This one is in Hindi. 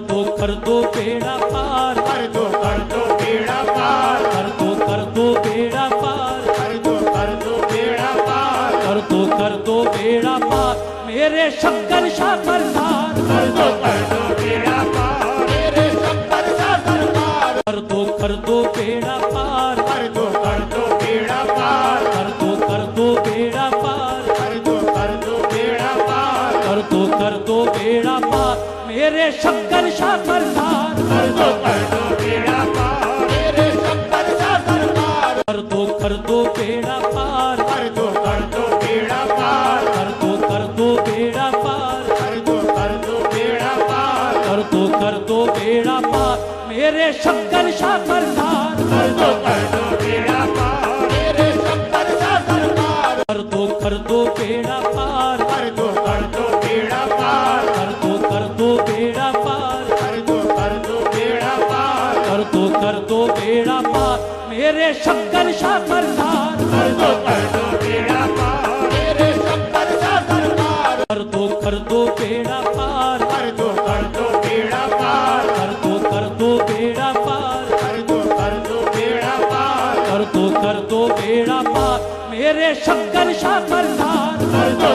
कर दो बेड़ा पार, कर दो बेड़ा पार, कर दो बेड़ा पार, कर दो बेड़ा पार, कर दो बेड़ा पार मेरे शंकर शाह सरदार। कर दो बेड़ा पार मेरे शंकर शाह सरदार। कर दो बेड़ा पार, कर दो बेड़ा पार, कर दो बेड़ा पार, कर दो बेड़ा पार, कर दो बेड़ा पार मेरे शंकर शाह सरदार। कर दो बेड़ा पार मेरे शंकर शाह सरदार। कर दो बेड़ा पार, कर दो बेड़ा पार, कर दो बेड़ा पार, कर दो बेड़ा पार, कर दो बेड़ा पार मेरे शंकर शाह सरदार। कर दो बेड़ा पार मेरे शंकर शाह सरदार। कर दो बेड़ा पार, कर दो बेड़ा पार, कर दो बेड़ा पार, कर दो बेड़ा पार, कर दो बेड़ा पार मेरे शंकर शाह सरदार। कर दो बेड़ा पार मेरे शंकर शाह सरदार। कर दो बेड़ा पार, कर दो बेड़ा पार, कर दो बेड़ा पार, कर दो बेड़ा पार, कर दो बेड़ा पार मेरे शंकर शाह सरदार। कर दो